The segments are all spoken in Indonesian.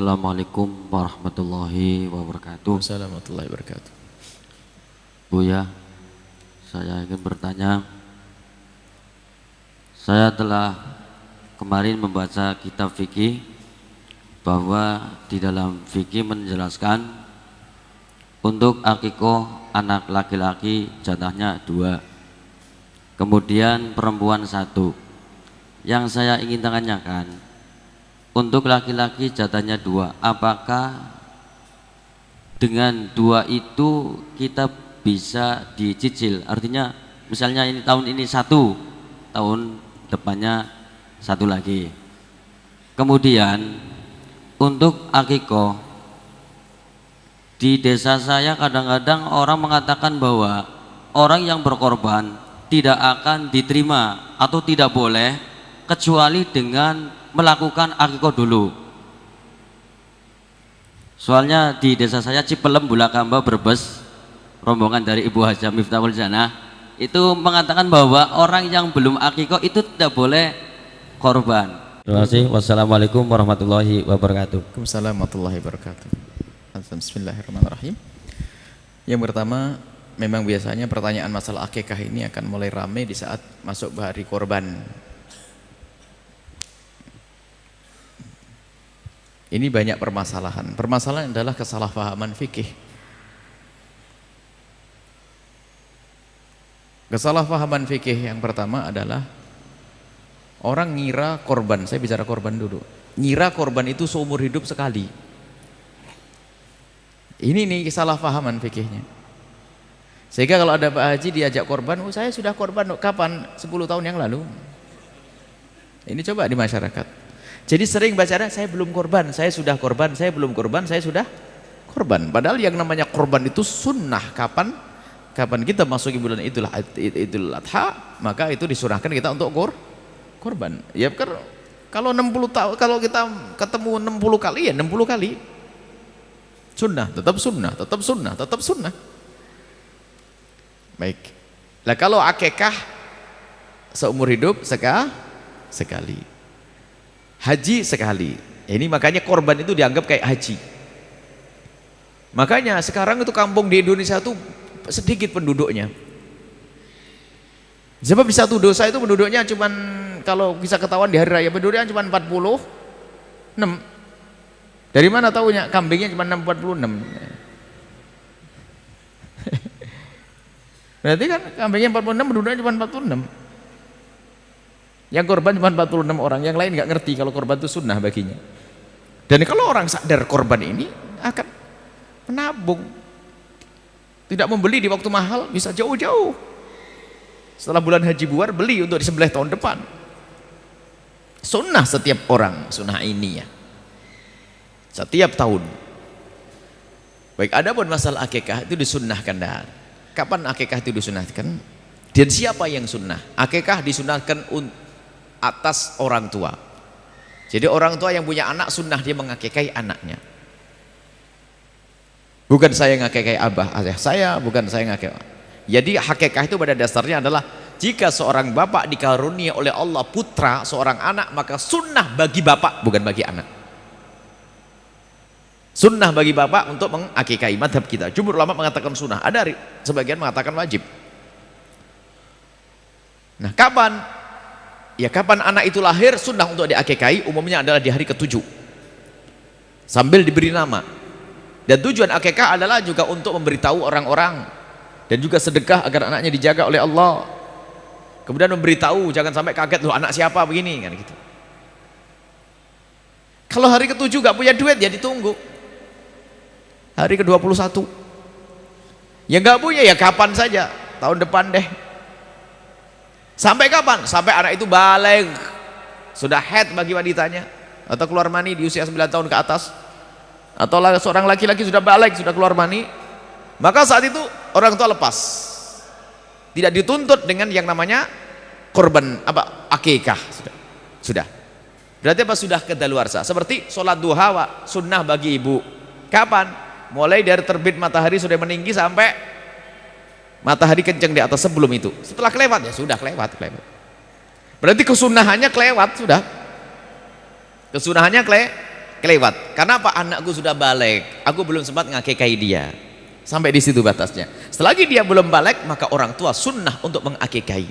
Assalamualaikum warahmatullahi wabarakatuh. Assalamualaikum warahmatullahi wabarakatuh. Buya, saya ingin bertanya. Saya telah kemarin membaca kitab fikih bahwa di dalam fikih menjelaskan untuk akikoh anak laki-laki jatahnya 2, kemudian perempuan 1. Yang saya ingin tanyakan, untuk laki-laki jatahnya 2, apakah dengan 2 itu kita bisa dicicil? Artinya misalnya ini tahun ini 1, tahun depannya 1 lagi. Kemudian untuk akikoh, di desa saya kadang-kadang orang mengatakan bahwa orang yang berkorban tidak akan diterima atau tidak boleh kecuali dengan melakukan akikoh dulu. Soalnya di desa saya Cipelem, Bulakamba, Brebes, rombongan dari Ibu Hajah Miftahul Janah itu mengatakan bahwa orang yang belum akikoh itu tidak boleh korban. Terima kasih. Wassalamualaikum warahmatullahi wabarakatuh. Waalaikumsalam warahmatullahi wabarakatuh. Bismillahirrahmanirrahim. Yang pertama, memang biasanya pertanyaan masalah akikah ini akan mulai ramai di saat masuk hari korban. Ini banyak permasalahan. Permasalahan adalah kesalahpahaman fikih. Kesalahpahaman fikih yang pertama adalah orang ngira korban, saya bicara korban dulu, ngira korban itu seumur hidup sekali. Ini nih kesalahpahaman fikihnya. Sehingga kalau ada Pak Haji diajak korban, oh saya sudah korban, kapan? 10 tahun yang lalu. Ini coba di masyarakat. Jadi sering baca, saya belum korban, saya sudah korban, saya belum korban, saya sudah korban. Padahal yang namanya korban itu sunnah. Kapan kita masuki bulan Idul Adha, maka itu disunahkan kita untuk korban. Ya kalau 60 tahun, kalau kita ketemu 60 kali ya 60 kali. Sunnah, tetap sunnah, tetap sunnah, tetap sunnah. Baik. Nah kalau akikah seumur hidup sekali. Haji sekali. Ini makanya korban itu dianggap kayak haji. Makanya sekarang itu kampung di Indonesia itu sedikit penduduknya. Sebab satu dosa itu penduduknya cuman, kalau bisa ketahuan di hari raya penduduknya cuma 46. Dari mana tahunya? Kambingnya cuma 46. Berarti kan kambingnya 46, penduduknya cuma 46. Yang korban cuma 46 orang, yang lain nggak ngerti kalau korban itu sunnah baginya. Dan kalau orang sadar korban ini akan menabung, tidak membeli di waktu mahal, bisa jauh-jauh. Setelah bulan haji buar, beli untuk disembelih tahun depan. Sunnah setiap orang, sunnah ini ya. Setiap tahun. Baik, adapun masalah akikah itu disunnahkan. Kapan akikah itu disunnahkan? Dan siapa yang sunnah? Akikah disunnahkan atas orang tua. Jadi orang tua yang punya anak sunnah dia mengakikai anaknya. Bukan saya ngakikai abah ayah saya, bukan saya ngakikai. Jadi hakikah itu pada dasarnya adalah jika seorang bapak dikarunia oleh Allah putra seorang anak, maka sunnah bagi bapak, bukan bagi anak. Sunnah bagi bapak untuk mengakikai. Madhab kita, jumhur ulama mengatakan sunnah, ada sebagian mengatakan wajib. Nah kapan? Ya kapan anak itu lahir, sunnah untuk diakikai umumnya adalah di hari ke-7 sambil diberi nama. Dan tujuan akikah adalah juga untuk memberitahu orang-orang dan juga sedekah agar anaknya dijaga oleh Allah. Kemudian memberitahu, jangan sampai kaget, loh anak siapa begini kan gitu. Kalau hari ke-7 gak punya duit ya ditunggu hari ke-21. Ya gak punya ya kapan saja, tahun depan deh. Sampai kapan? Sampai anak itu baligh, sudah haid bagi wanitanya, atau keluar mani di usia 9 tahun ke atas, atau seorang laki-laki sudah baligh, sudah keluar mani, maka saat itu orang tua lepas, tidak dituntut dengan yang namanya korban akikah. Sudah berarti sudah kedaluarsa. Seperti sholat duha sunnah bagi ibu. Kapan? Mulai dari terbit matahari sudah meninggi sampai matahari kencang di atas, sebelum itu. Setelah kelewat ya sudah kelewat. Berarti kesunahannya kelewat sudah. Kesunahannya kelewat. Karena apa? Anakku sudah balik, aku belum sempat ngakikahi dia. Sampai di situ batasnya. Selagi dia belum balik, maka orang tua sunnah untuk mengakikahi.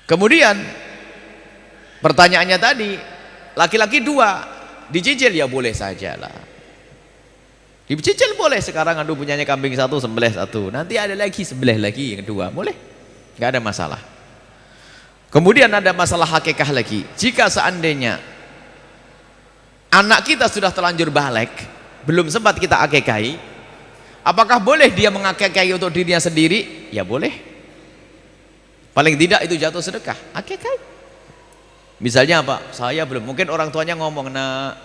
Kemudian pertanyaannya tadi, laki-laki 2 dicicil, ya boleh sajalah. Dicicil boleh. Sekarang aduh punyanya kambing 1 sembelih 1, nanti ada lagi sembelih lagi yang kedua, boleh, nggak ada masalah. Kemudian ada masalah hakikah lagi. Jika seandainya anak kita sudah terlanjur balik, belum sempat kita akikahi, apakah boleh dia mengakikahi untuk dirinya sendiri? Ya boleh. Paling tidak itu jatuh sedekah, akikahi. Misalnya apa? Saya belum, mungkin orang tuanya ngomong, nak,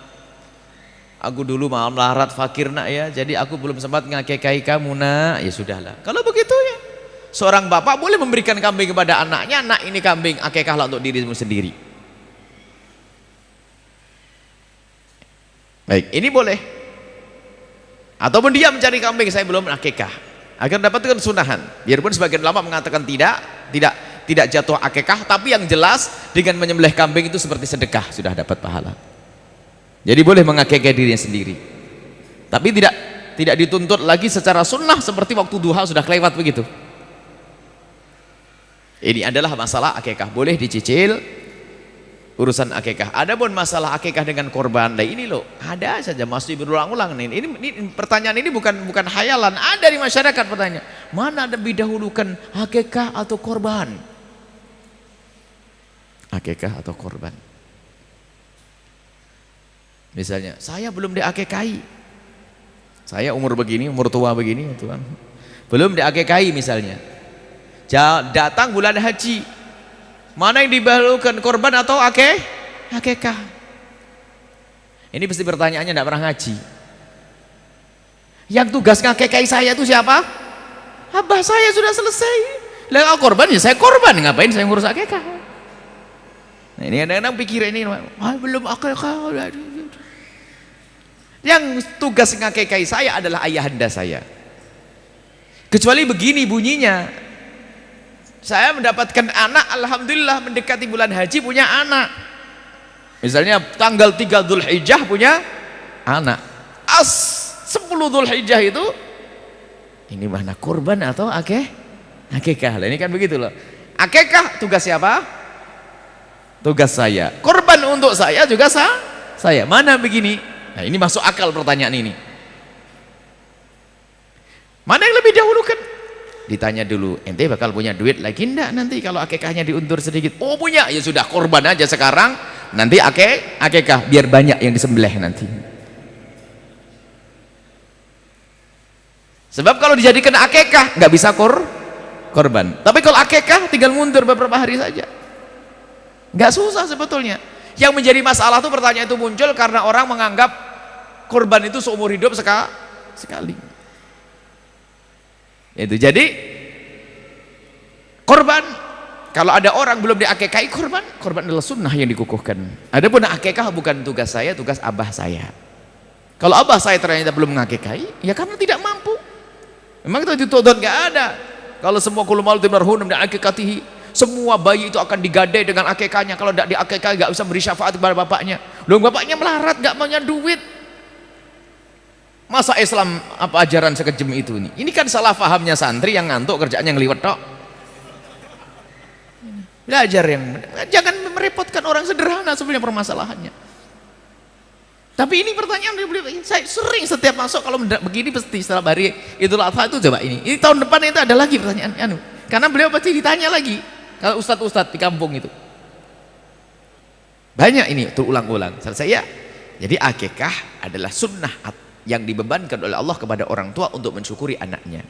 aku dulu malam larat fakir nak ya, jadi aku belum sempat ngakikahi kamu nak. Ya sudahlah. Kalau begitu ya, seorang bapak boleh memberikan kambing kepada anaknya, nak ini kambing, akikahlah untuk dirimu sendiri. Baik, ini boleh. Ataupun dia mencari kambing, saya belum akikah, agar dapatkan sunahan. Biarpun sebagian ulama mengatakan tidak jatuh akikah, tapi yang jelas dengan menyembelih kambing itu seperti sedekah, sudah dapat pahala. Jadi boleh mengakikah dirinya sendiri, tapi tidak dituntut lagi secara sunnah seperti waktu duha sudah kelewat begitu. Ini adalah masalah akikah, boleh dicicil urusan akikah. Adapun masalah akikah dengan korban, nah ini loh ada saja masih berulang-ulang nih. Ini pertanyaan ini bukan hayalan, ada di masyarakat pertanyaan, mana ada lebih dahulukan akikah atau korban? Akikah atau korban? Misalnya saya belum diakikahi, saya umur begini, umur tua begini, Tuhan, belum diakikahi misalnya. Datang bulan haji, mana yang didahulukan, korban atau akikah? Ini pasti pertanyaannya tidak pernah ngaji. Yang tugas ngakikahi saya itu siapa? Abah saya sudah selesai. Lah korban ya saya korban, ngapain saya ngurus akikah? Nah ini kadang-kadang pikir ini, belum akikah. Yang tugas ngakikahi saya adalah ayahanda saya. Kecuali begini bunyinya, saya mendapatkan anak, alhamdulillah mendekati bulan haji punya anak. Misalnya tanggal 3 Dzulhijjah punya anak. 10 Dzulhijjah itu ini mana kurban atau akikah? Ini kan begitu loh. Akikah tugas siapa? Tugas saya. Kurban untuk saya juga saya. Mana begini? Nah, ini masuk akal pertanyaan ini. Mana yang lebih dahulukan? Ditanya dulu, ente bakal punya duit lagi enggak nanti kalau akikahnya diundur sedikit? Oh punya, ya sudah korban aja sekarang, nanti akikah biar banyak yang disembelih nanti. Sebab kalau dijadikan akikah nggak bisa korban. Tapi kalau akikah tinggal mundur beberapa hari saja, nggak susah sebetulnya. Yang menjadi masalah tuh pertanyaan itu muncul karena orang menganggap korban itu seumur hidup sekali. Itu jadi korban, kalau ada orang belum diakikahi, korban adalah sunnah yang dikukuhkan. Adapun akikah bukan tugas saya, tugas abah saya. Kalau abah saya ternyata belum mengakikahi, ya karena tidak mampu. Memang itu dituntut, nggak ada. Kalau semua kullu mauludin marhunun bi akikatihi, semua bayi itu akan digadai dengan akikahnya. Kalau tidak diakikahi nggak bisa beri syafaat kepada bapaknya. Loh, bapaknya melarat, nggak punya duit. Masa Islam apa ajaran sekejam itu nih? Ini kan salah fahamnya santri yang ngantuk kerjaannya ngeliwet tok. Belajar yang jangan merepotkan orang, sederhana sebenarnya permasalahannya. Tapi ini pertanyaan saya sering setiap masuk kalau begini pasti setelah hari Idul Adha itu coba ini tahun depan itu ada lagi pertanyaan karena beliau pasti ditanya lagi kalau ustadz di kampung itu banyak ini terulang-ulang. Saya jadi akikah adalah sunnah yang dibebankan oleh Allah kepada orang tua untuk mensyukuri anaknya.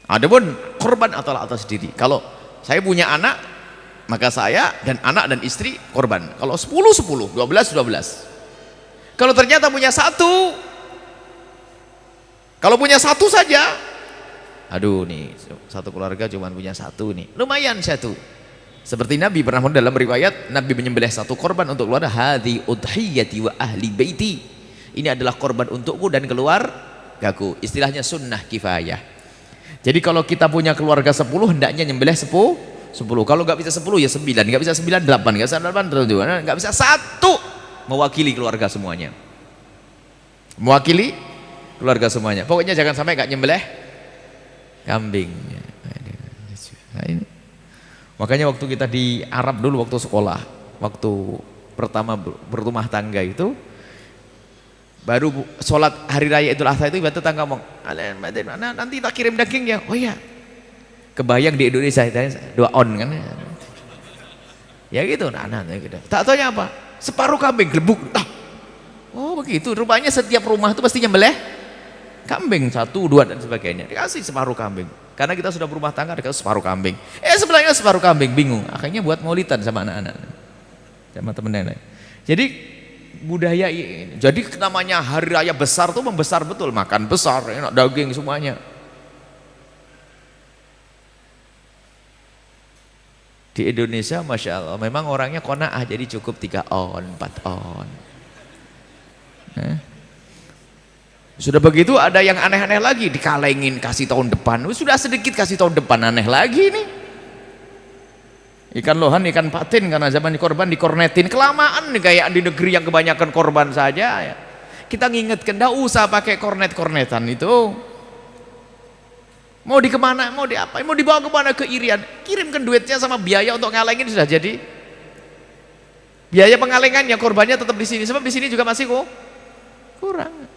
Adapun korban atau sendiri. Kalau saya punya anak, maka saya dan anak dan istri korban. Kalau 10, 12 Kalau ternyata punya satu, kalau punya satu saja, aduh nih satu keluarga cuma punya satu nih, lumayan satu. Seperti Nabi pernah dalam riwayat, Nabi menyembelih satu korban untuk keluarga, hadhi udhiyati wa ahli baiti. Ini adalah korban untukku dan keluargaku. Istilahnya sunnah kifayah. Jadi kalau kita punya keluarga 10, hendaknya nyembelih 10. Kalau nggak bisa 10 ya 9, nggak bisa 9 8, nggak bisa 8 nggak bisa 1. mewakili keluarga semuanya. Mewakili keluarga semuanya. Pokoknya jangan sampai nggak nyembelih kambing. Nah, ini. Makanya waktu kita di Arab dulu waktu sekolah, waktu pertama berumah tangga itu, baru sholat hari raya Idul Adha itu ibu tetangga ngomong, nanti tak kirim dagingnya. Oh iya, kebayang di Indonesia doa on kan? Ya gitu, gitu. Tak tanya apa, separuh kambing gelembuk. Oh begitu, rupanya setiap rumah itu pasti nyembelih kambing 1, 2 dan sebagainya. Dikasih separuh kambing. Karena kita sudah berumah tangga, dikasih separuh kambing. Sebelahnya separuh kambing, bingung. Akhirnya buat maulidan sama anak-anak, sama temen nenek. Jadi budaya ini. Jadi namanya hari raya besar tuh membesar betul, makan besar, enak daging semuanya. Di Indonesia Masya Allah memang orangnya qanaah, jadi cukup 3 on, 4 on. Sudah begitu ada yang aneh-aneh lagi, dikalengin kasih tahun depan. Sudah sedikit kasih tahun depan, aneh lagi nih. Ikan lohan, ikan patin karena zaman korban dikornetin. Kelamaan nih kayak di negeri yang kebanyakan korban saja ya. Kita ngingetkan, enggak usah pakai kornet-kornetan itu. Mau di kemana, mau di apa, mau dibawa kemana, ke Irian. Kirimkan duitnya sama biaya untuk ngalengin sudah jadi. Biaya pengalengannya, korbannya tetap di sini. Sebab di sini juga masih kurang.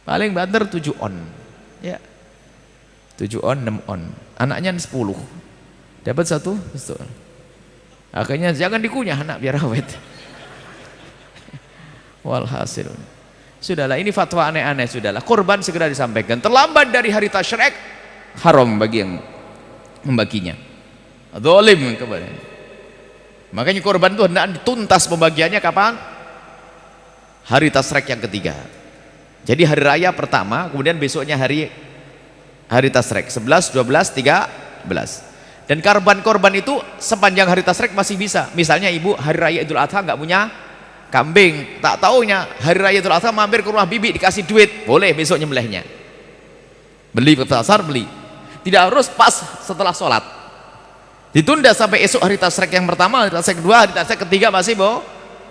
Paling banter 7 on ya, 7 on, 6 on, anaknya 10 dapat 1 akhirnya jangan dikunyah anak biar awet. Walhasil sudahlah, ini fatwa aneh-aneh. Sudahlah, korban segera disampaikan, terlambat dari hari tasyrik haram bagi yang membaginya, zalim kepada. Makanya korban itu hendak dituntas pembagiannya kapan? Hari tasyrik yang ketiga. Jadi hari raya pertama, kemudian besoknya hari tasyrik 11, 12, 13. Dan korban itu sepanjang hari tasyrik masih bisa. Misalnya ibu hari raya Idul Adha nggak punya kambing, tak taunya hari raya Idul Adha mampir ke rumah bibi dikasih duit, boleh besok nyembelihnya. Beli ke pasar, beli. Tidak harus pas setelah sholat. Ditunda sampai esok hari tasyrik yang pertama, hari tasyrik kedua, hari tasyrik ketiga masih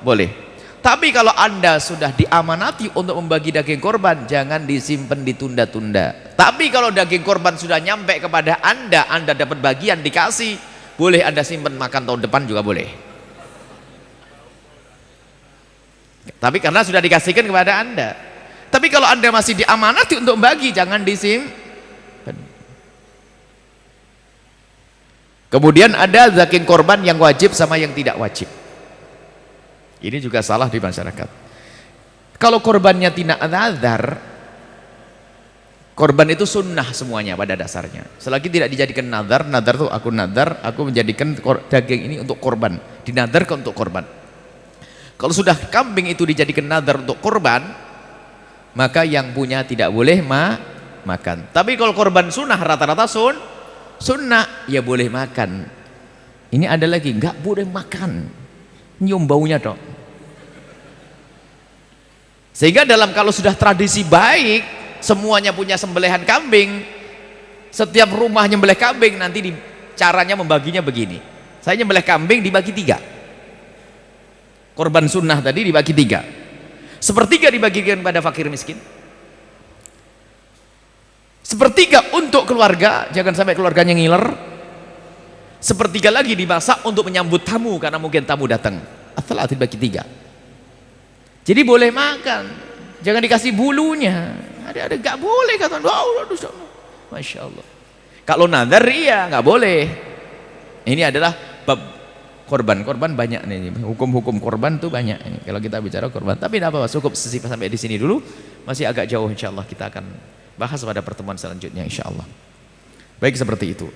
boleh. Tapi kalau Anda sudah diamanati untuk membagi daging korban, jangan disimpan ditunda-tunda. Tapi kalau daging korban sudah nyampe kepada Anda dapat bagian dikasih, boleh Anda simpan makan tahun depan juga boleh. Tapi karena sudah dikasihkan kepada Anda. Tapi kalau Anda masih diamanati untuk membagi, jangan disimpan. Kemudian ada daging korban yang wajib sama yang tidak wajib. Ini juga salah di masyarakat. Kalau korbannya tidak nazar, korban itu sunnah semuanya pada dasarnya. Selagi tidak dijadikan nazar, nazar tuh aku nazar, aku menjadikan daging ini untuk korban, dinadarkan untuk korban. Kalau sudah kambing itu dijadikan nazar untuk korban, maka yang punya tidak boleh makan. Tapi kalau korban sunnah, rata-rata sunnah, ya boleh makan. Ini ada lagi, nggak boleh makan, nyium baunya dong. Sehingga kalau sudah tradisi baik, semuanya punya sembelihan kambing, setiap rumah nyembelih kambing, nanti caranya membaginya begini. Saya nyembelih kambing dibagi 3. Korban sunnah tadi dibagi 3. 1/3 dibagikan pada fakir miskin. 1/3 untuk keluarga, jangan sampai keluarganya ngiler. 1/3 lagi dimasak untuk menyambut tamu, karena mungkin tamu datang. Asal dibagi 3. Jadi boleh makan, jangan dikasih bulunya. Ada nggak boleh kata. Masya Allah. Kalau nazar iya nggak boleh. Ini adalah bab korban banyak nih. Hukum-hukum korban tuh banyak. Ini kalau kita bicara korban. Tapi tidak apa-apa, cukup sampai di sini dulu. Masih agak jauh, insya Allah kita akan bahas pada pertemuan selanjutnya, insya Allah. Baik, seperti itu.